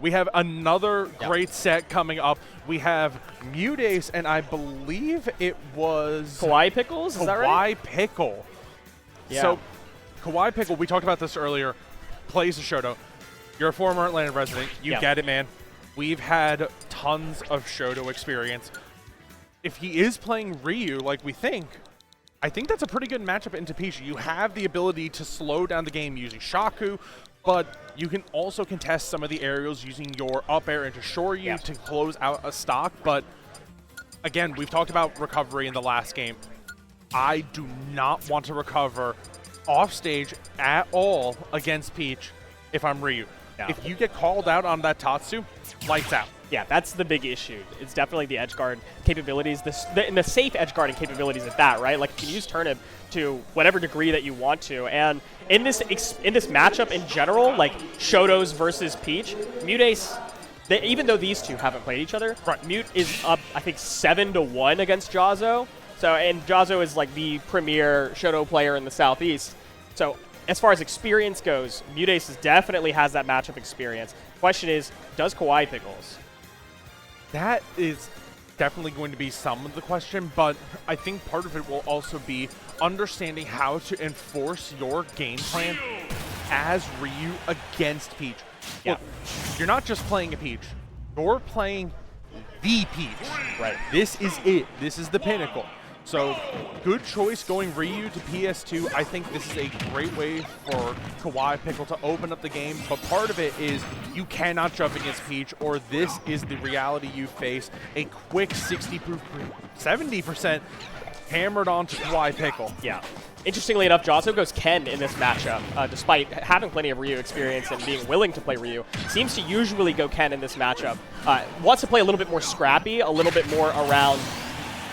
We have another great set coming up. We have MuteAce, and I believe it was kawaiipicckle, is that right? kawaiipicckle. Yeah. So kawaiipicckle, we talked about this earlier, plays the Shoto. You're a former Atlanta resident. You get it, man. We've had tons of Shoto experience. If he is playing Ryu like we think, I think that's a pretty good matchup into Peach. You have the ability to slow down the game using Shaku, but you can also contest some of the aerials using your up air into Shoryu to close out a stock. But again, we've talked about recovery in the last game. I do not want to recover off stage at all against Peach if I'm Ryu. No. If you get called out on that Tatsu, lights out. Yeah, that's the big issue. It's definitely the edge guard capabilities, the safe edge guarding capabilities at that, right? Like you can use turnip to whatever degree that you want to. And in this matchup in general, like Shotos versus Peach, MuteAce, even though these two haven't played each other, Mute is up, I think, 7-1 against Jazo. So, and Jazo is like the premier Shoto player in the Southeast. So as far as experience goes, MuteAce definitely has that matchup experience. Question is, does kawaiipicckle? That is definitely going to be some of the question, but I think part of it will also be understanding how to enforce your game plan as Ryu against Peach. Yeah. Look, you're not just playing a Peach. You're playing the Peach. Right. This is it. This is the pinnacle. So, good choice going Ryu to PS2. I think this is a great way for kawaiipicckle to open up the game, but part of it is you cannot jump against Peach, or this is the reality you face. A quick 70% hammered onto kawaiipicckle. Yeah. Interestingly enough, Jazo goes Ken in this matchup, despite having plenty of Ryu experience and being willing to play Ryu. Seems to usually go Ken in this matchup. Wants to play a little bit more scrappy, a little bit more around,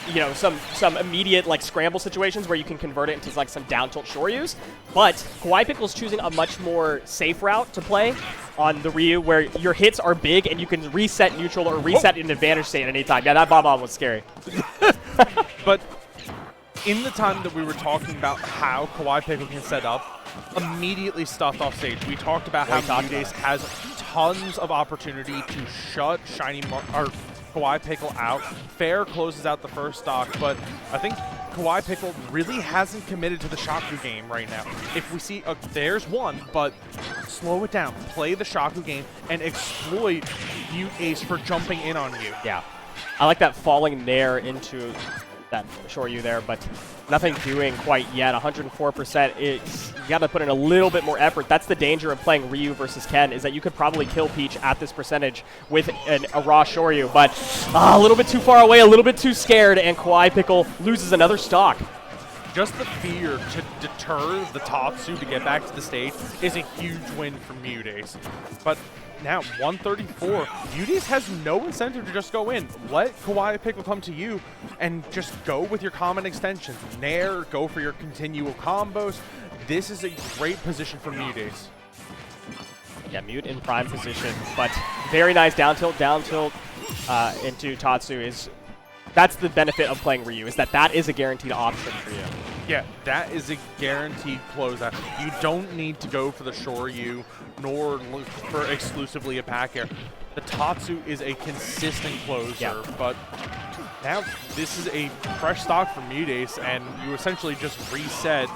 you know, some immediate like scramble situations where you can convert it into like some down tilt Shoryus. But kawaiipicckle's choosing a much more safe route to play on the Ryu, where your hits are big and you can reset neutral or reset in advantage state at any time. Yeah, that bomb was scary. But in the time that we were talking about how kawaiipicckle can set up, immediately stuffed off stage. We talked about how MuteAce has tons of opportunity to shut kawaiipicckle out. Fair closes out the first stock, but I think kawaiipicckle really hasn't committed to the Shaku game right now. If we see, there's one, but slow it down. Play the Shaku game and exploit MuteAce for jumping in on you. Yeah. I like that falling nair into that Shoryu there, but nothing doing quite yet. 104%. You got to put in a little bit more effort. That's the danger of playing Ryu versus Ken, is that you could probably kill Peach at this percentage with a raw Shoryu, but a little bit too far away, a little bit too scared, and kawaiipicckle loses another stock. Just the fear to deter the Tatsu to get back to the stage is a huge win for MuteAce. But now, 134. MuteAce has no incentive to just go in. Let kawaiipicckle come to you and just go with your common extensions. Nair, go for your continual combos. This is a great position for MuteAce. Yeah, Mute in prime position, but very nice down tilt into Tatsu is... That's the benefit of playing Ryu, is that is a guaranteed option for you. Yeah, that is a guaranteed closeout. You don't need to go for the Shoryu, nor look for exclusively a back air. The Tatsu is a consistent closer, but now this is a fresh stock for MuteAce, and you essentially just reset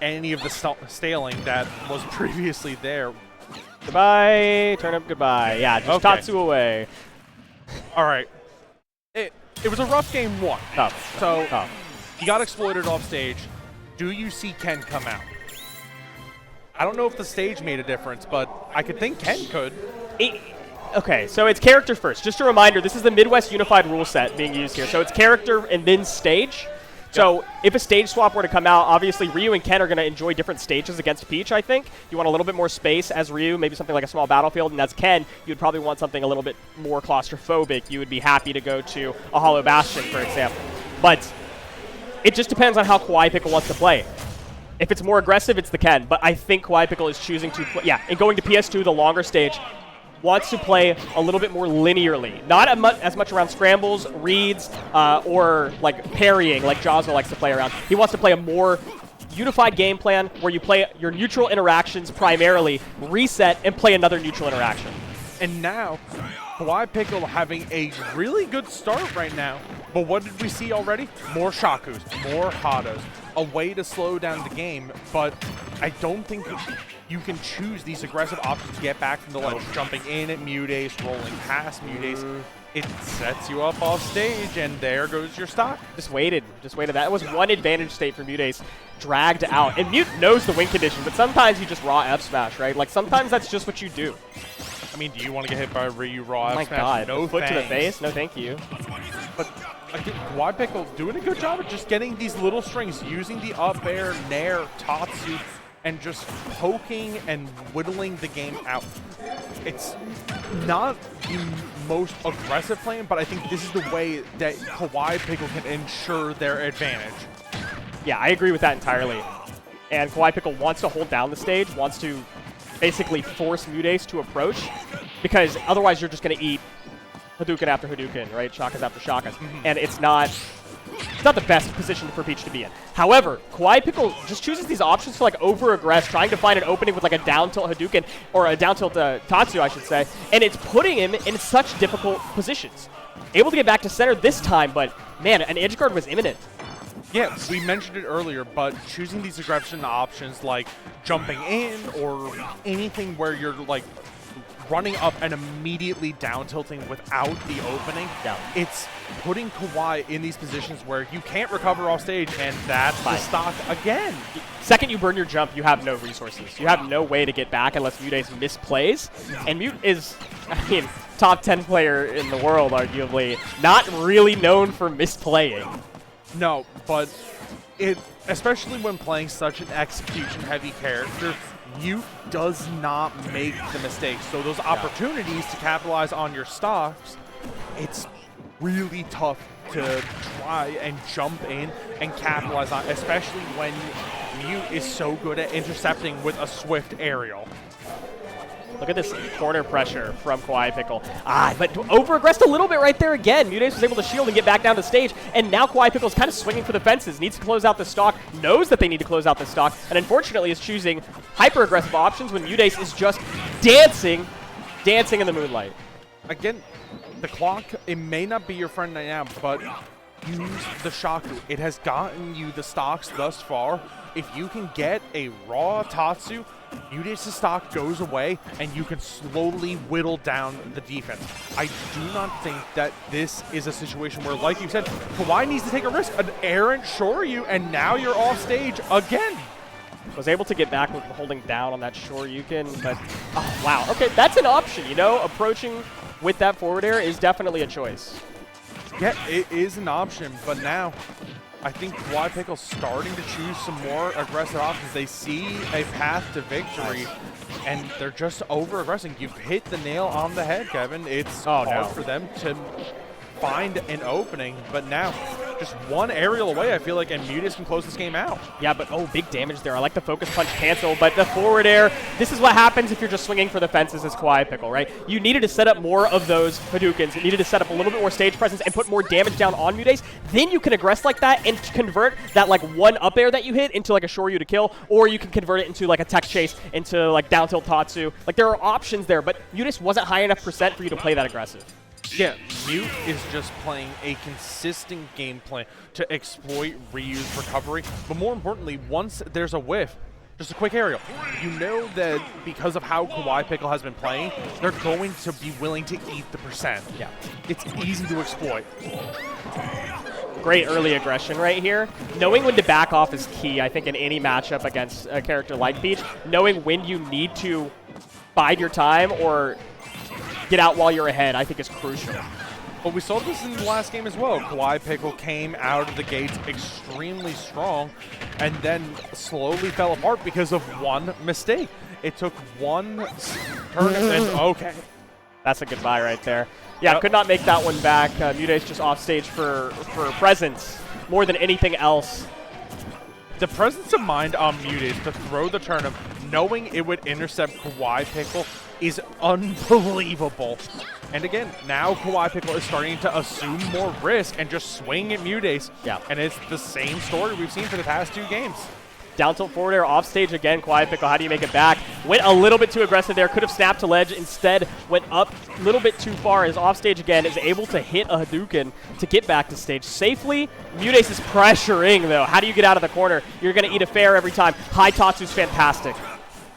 any of the staling that was previously there. Goodbye, turn up goodbye. Yeah, just Tatsu away. All right. It was a rough game one. Tough. So he got exploited off stage. Do you see Ken come out? I don't know if the stage made a difference, but I could think Ken could. Okay, so it's character first. Just a reminder, this is the Midwest Unified rule set being used here. So it's character and then stage. So if a stage swap were to come out, obviously Ryu and Ken are going to enjoy different stages against Peach, I think. You want a little bit more space as Ryu, maybe something like a small battlefield, and as Ken, you'd probably want something a little bit more claustrophobic. You would be happy to go to a Hollow Bastion, for example. But it just depends on how kawaiipicckle wants to play. If it's more aggressive, it's the Ken, but I think kawaiipicckle is choosing to play, and going to PS2, the longer stage, wants to play a little bit more linearly. Not as much around scrambles, reads, or like parrying like Jazo likes to play around. He wants to play a more unified game plan where you play your neutral interactions primarily, reset, and play another neutral interaction. And now, kawaiipicckle having a really good start right now. But what did we see already? More Shakus, more Hadas, a way to slow down the game. But I don't think you can choose these aggressive options to get back from the ledge. Jumping in at MuteAce, rolling past MuteAce. It sets you up off stage, and there goes your stock. Just waited. That was one advantage state for MuteAce, dragged out. And Mute knows the win condition, but sometimes you just raw F smash, right? Like, sometimes that's just what you do. I mean, do you want to get hit by Ryu raw Oh F my smash? god, No foot to the thanks. face? No thank you. But again, kawaiipicckle doing a good job of just getting these little strings, using the up air, nair, tatsu, and just poking and whittling the game out. It's not the most aggressive plan, but I think this is the way that kawaiipicckle can ensure their advantage. Yeah, I agree with that entirely. And kawaiipicckle wants to hold down the stage, wants to basically force MuteAce to approach, because otherwise you're just going to eat Hadouken after Hadouken, right? Shakas after Shakas. And it's not the best position for Peach to be in. However, kawaiipicckle just chooses these options to like over-aggress, trying to find an opening with like a down tilt Hadouken, or a down tilt Tatsu, I should say, and it's putting him in such difficult positions. Able to get back to center this time, but man, an edge guard was imminent. Yeah, we mentioned it earlier, but choosing these aggression options like jumping in or anything where you're like running up and immediately down tilting without the opening, it's putting Kawhi in these positions where you can't recover off stage, and that's the stock again. Second you burn your jump, you have no resources. You have no way to get back unless MuteAce misplays. And Mute is, I mean, top 10 player in the world, arguably, not really known for misplaying. No, but especially when playing such an execution-heavy character, Mute does not make the mistakes. So those opportunities to capitalize on your stocks, it's really tough to try and jump in and capitalize on, especially when Mute is so good at intercepting with a swift aerial. Look at this corner pressure from kawaiipicckle. But over-aggressed a little bit right there again. MuteAce was able to shield and get back down the stage, and now kawaiipicckle's kind of swinging for the fences, needs to close out the stock, knows that they need to close out the stock, and unfortunately is choosing hyper-aggressive options when MuteAce is just dancing in the moonlight. Again, the clock, it may not be your friend right now, but use the Shaku. It has gotten you the stocks thus far. If you can get a raw Tatsu, MuteAce's stock goes away, and you can slowly whittle down the defense. I do not think that this is a situation where, like you said, Kawhi needs to take a risk. An errant Shoryu, and now you're off stage again. Was able to get back with holding down on that Shoryuken, but oh wow. Okay, that's an option, you know? Approaching with that forward air is definitely a choice. Yeah, it is an option, but now I think kawaiipicckle's starting to choose some more aggressive options. They see a path to victory, and they're just over-aggressing. You've hit the nail on the head, Kevin. It's hard for them to find an opening, but now just one aerial away, I feel like, and MuteAce can close this game out. Yeah, but Big damage there. I like the focus punch cancel, but the forward air, this is what happens if you're just swinging for the fences as kawaiipicckle, right? You needed to set up more of those Hadoukens. You needed to set up a little bit more stage presence and put more damage down on MuteAce. Then you can aggress like that and convert that like one up air that you hit into like a Shoryu to kill, or you can convert it into like a tech chase into like down tilt Tatsu. Like there are options there, but MuteAce wasn't high enough percent for you to play that aggressive. Yeah, Mute is just playing a consistent game plan to exploit Ryu's recovery. But more importantly, once there's a whiff, just a quick aerial, you know that because of how kawaiipicckle has been playing, they're going to be willing to eat the percent. Yeah. It's easy to exploit. Great early aggression right here. Knowing when to back off is key, I think, in any matchup against a character like Peach. Knowing when you need to bide your time or get out while you're ahead, I think, is crucial. But we saw this in the last game as well. kawaiipicckle came out of the gates extremely strong and then slowly fell apart because of one mistake. It took one turn and okay. That's a goodbye right there. Yeah, could not make that one back. MuteAce just off stage for presence more than anything else. The presence of mind on MuteAce to throw the turnip, knowing it would intercept kawaiipicckle, is unbelievable. And again, now kawaiipicckle is starting to assume more risk and just swing at MuteAce. Yeah. And it's the same story we've seen for the past two games. Down tilt forward air, off stage again. kawaiipicckle, how do you make it back? Went a little bit too aggressive there. Could have snapped to ledge. Instead, went up a little bit too far. Is off stage again. Is able to hit a Hadouken to get back to stage safely. MuteAce is pressuring, though. How do you get out of the corner? You're going to eat a fair every time. High Tatsu's fantastic.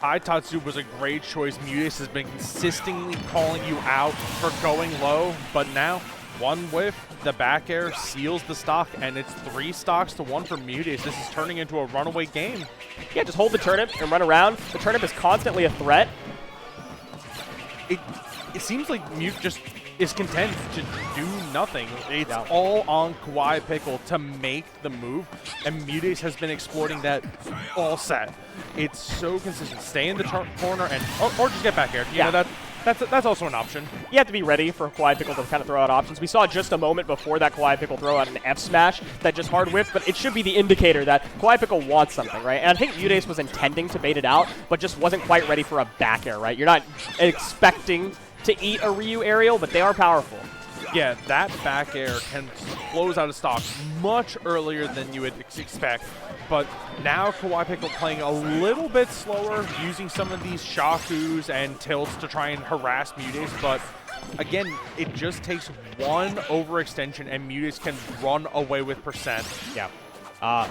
High Tatsu was a great choice. MuteAce has been consistently calling you out for going low, but now one whiff, the back air seals the stock, and it's 3 stocks to 1 for MuteAce. This is turning into a runaway game. Yeah, just hold the turnip and run around. The turnip is constantly a threat. It seems like Mute just is content to do nothing. It's all on kawaiipicckle to make the move, and MuteAce has been exploiting that all set. It's so consistent. Stay in the corner and or just get back air. You know, that's also an option. You have to be ready for kawaiipicckle to kind of throw out options. We saw just a moment before that kawaiipicckle throw out an F smash that just hard whiffed, but it should be the indicator that kawaiipicckle wants something, right? And I think MuteAce was intending to bait it out, but just wasn't quite ready for a back air, right? You're not expecting to eat a Ryu aerial, but they are powerful. Yeah, that back air can close out of stock much earlier than you would expect. But now kawaiipicckle playing a little bit slower, using some of these shakus and tilts to try and harass MuteAce. But again, it just takes one overextension and MuteAce can run away with percent. Yeah.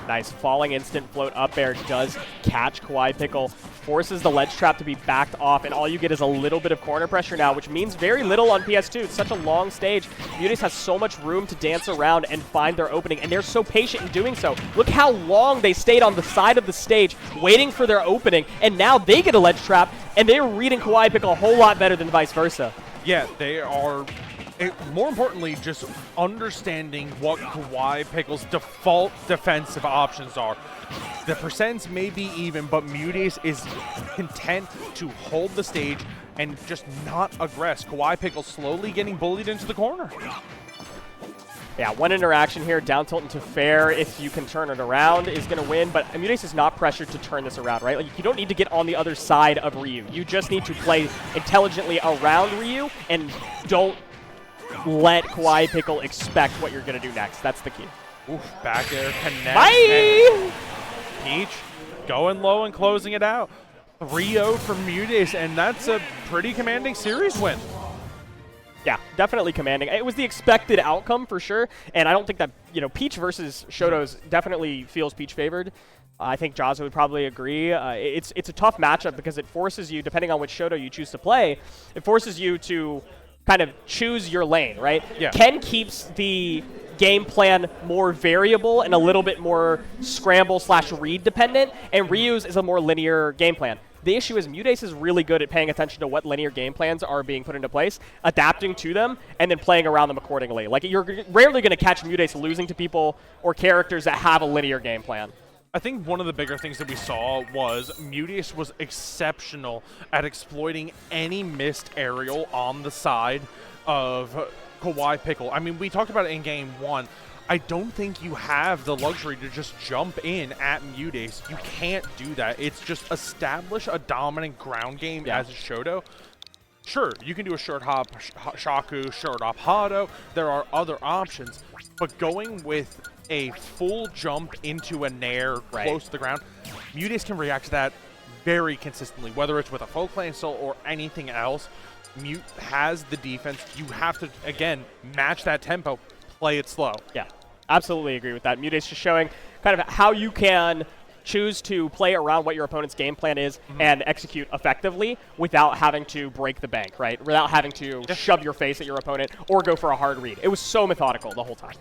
Nice. Falling instant float up air does catch kawaiipicckle, forces the ledge trap to be backed off, and all you get is a little bit of corner pressure now, which means very little on PS2. It's such a long stage. MuteAce has so much room to dance around and find their opening, and they're so patient in doing so. Look how long they stayed on the side of the stage waiting for their opening, and now they get a ledge trap, and they're reading kawaiipicckle a whole lot better than vice versa. Yeah, they are. More importantly, just understanding what kawaiipicckle's default defensive options are. The percents may be even, but MuteAce is content to hold the stage and just not aggress. kawaiipicckle slowly getting bullied into the corner. Yeah, one interaction here, down tilt into fair, if you can turn it around, is going to win, but MuteAce is not pressured to turn this around, right? Like, you don't need to get on the other side of Ryu. You just need to play intelligently around Ryu and don't let kawaiipicckle expect what you're going to do next. That's the key. Oof, back air connect. Bye! Peach going low and closing it out. 3-0 for MuteAce, and that's a pretty commanding series win. Yeah, definitely commanding. It was the expected outcome for sure, and I don't think that, you know, Peach versus Shoto's definitely feels Peach favored. I think Jaza would probably agree. It's a tough matchup because it forces you, depending on which Shoto you choose to play, it forces you to kind of choose your lane, right? Yeah. Ken keeps the game plan more variable and a little bit more scramble/read dependent, and Ryu's is a more linear game plan. The issue is MuteAce is really good at paying attention to what linear game plans are being put into place, adapting to them, and then playing around them accordingly. Like, you're rarely going to catch MuteAce losing to people or characters that have a linear game plan. I think one of the bigger things that we saw was MuteAce was exceptional at exploiting any missed aerial on the side of kawaiipicckle. I mean, we talked about it in game 1. I don't think you have the luxury to just jump in at MuteAce. You can't do that. It's just establish a dominant ground game as a Shoto. Sure, you can do a short hop shaku, short hop hado. There are other options, but going with a full jump into a nair close to the ground, MuteAce can react to that very consistently, whether it's with a full cancel or anything else. Mute has the defense. You have to, again, match that tempo, play it slow. Yeah, absolutely agree with that. MuteAce just showing kind of how you can choose to play around what your opponent's game plan is and execute effectively without having to break the bank, right? Without having to shove your face at your opponent or go for a hard read. It was so methodical the whole time.